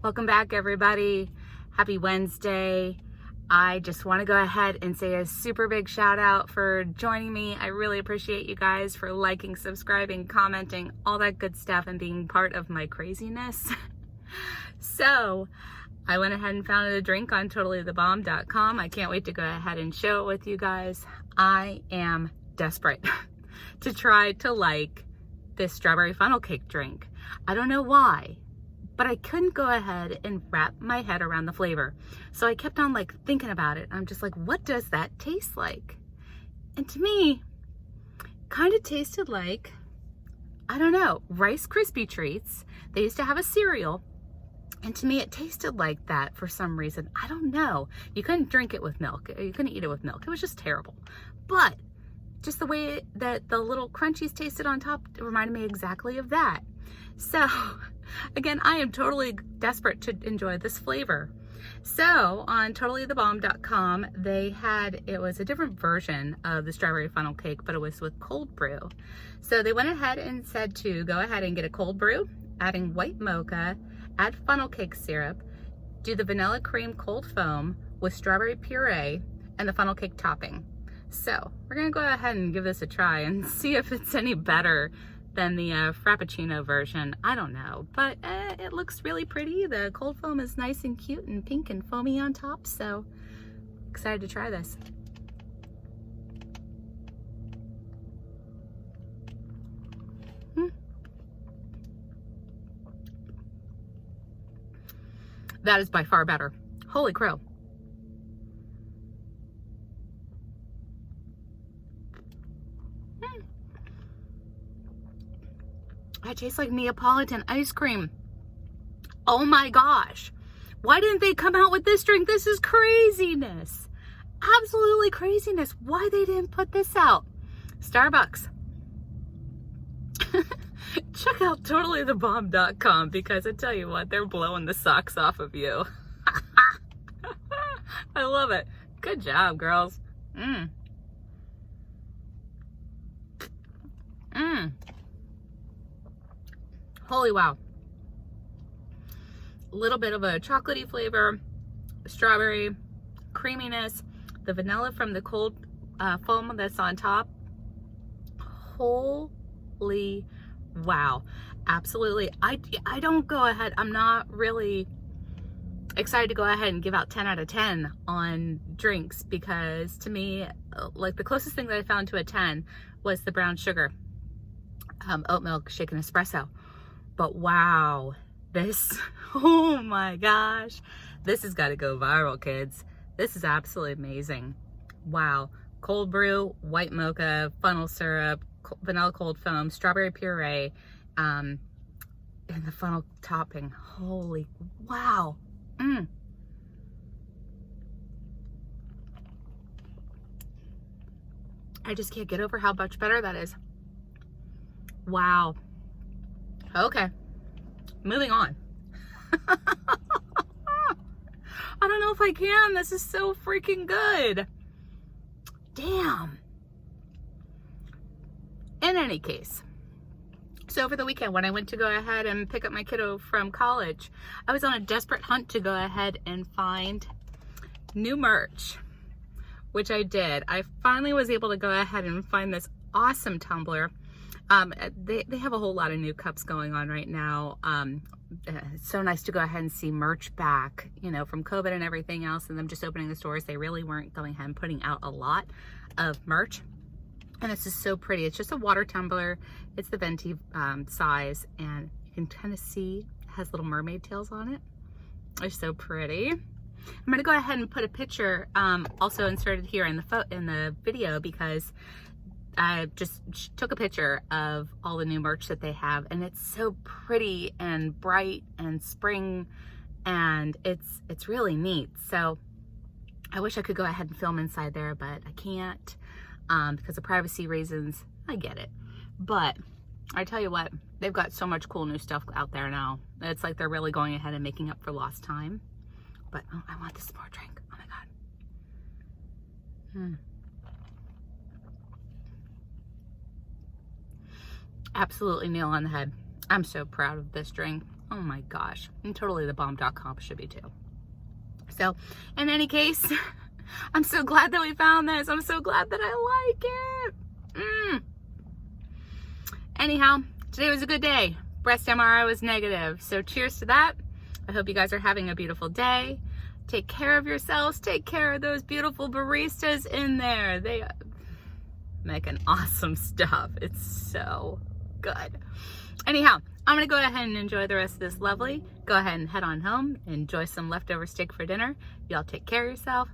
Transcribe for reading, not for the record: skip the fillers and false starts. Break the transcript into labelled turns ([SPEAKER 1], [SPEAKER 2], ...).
[SPEAKER 1] Welcome back, everybody. Happy Wednesday. I just want to go ahead and say a super big shout out for joining me. I really appreciate you guys for liking, subscribing, commenting, all that good stuff, and being part of my craziness. So I went ahead and found a drink on totallythebomb.com. I can't wait to go ahead and share it with you guys. I am desperate to try to like this strawberry funnel cake drink. I don't know why, but I couldn't go ahead and wrap my head around the flavor. So I kept on thinking about it. I'm just like, what does that taste like? And to me, kind of tasted like, I don't know, Rice Krispie treats. They used to have a cereal, and to me it tasted like that for some reason. I don't know. You couldn't drink it with milk. You couldn't eat it with milk. It was just terrible. But just the way that the little crunchies tasted on top reminded me exactly of that. So again, I am totally desperate to enjoy this flavor. So on totallythebomb.com, it was a different version of the strawberry funnel cake, but it was with cold brew. So they went ahead and said to go ahead and get a cold brew, adding white mocha, add funnel cake syrup, do the vanilla cream cold foam with strawberry puree and the funnel cake topping. So we're gonna go ahead and give this a try and see if it's any better than the Frappuccino version. I don't know, but it looks really pretty. The cold foam is nice and cute and pink and foamy on top, so excited to try this. That is by far better. Holy crow. It tastes like Neapolitan ice cream. Oh my gosh. Why didn't they come out with this drink? This is craziness. Absolutely craziness. Why they didn't put this out? Starbucks. Check out totallythebomb.com because I tell you what, they're blowing the socks off of you. I love it. Good job, girls. Holy wow. A little bit of a chocolatey flavor, strawberry, creaminess, the vanilla from the cold foam that's on top. Holy wow. Absolutely. I don't go ahead. I'm not really excited to go ahead and give out 10 out of 10 on drinks because to me, like the closest thing that I found to a 10 was the brown sugar oat milk shaken espresso. But wow, this, oh my gosh, this has got to go viral, kids. This is absolutely amazing. Wow. Cold brew, white mocha, funnel syrup, vanilla cold foam, strawberry puree, and the funnel topping. Holy wow. I just can't get over how much better that is. Wow. Okay, moving on. I don't know if I can. This is so freaking good. Damn. In any case, so over the weekend when I went to go ahead and pick up my kiddo from college, I was on a desperate hunt to go ahead and find new merch, which I did. I finally was able to go ahead and find this awesome tumbler. They have a whole lot of new cups going on right now. It's so nice to go ahead and see merch back, you know, from COVID and everything else, and them just opening the stores. They really weren't going ahead and putting out a lot of merch. And it's just so pretty. It's just a water tumbler. It's the venti size, and you can kind of see it has little mermaid tails on it. They're so pretty. I'm gonna go ahead and put a picture also inserted here in the video because I just took a picture of all the new merch that they have, and it's so pretty and bright and spring, and it's really neat. So I wish I could go ahead and film inside there, but I can't because of privacy reasons. I get it, but I tell you what, they've got so much cool new stuff out there now. It's like they're really going ahead and making up for lost time. But oh, I want this more drink. Oh my god. Absolutely nail on the head. I'm so proud of this drink. Oh my gosh. And totally the bomb.com should be too. So in any case, I'm so glad that we found this. I'm so glad that I like it. Anyhow, today was a good day. Breast MRI was negative. So cheers to that. I hope you guys are having a beautiful day. Take care of yourselves. Take care of those beautiful baristas in there. They making awesome stuff. It's so good. Anyhow, I'm going to go ahead and enjoy the rest of this lovely. Go ahead and head on home. Enjoy some leftover steak for dinner. Y'all take care of yourself.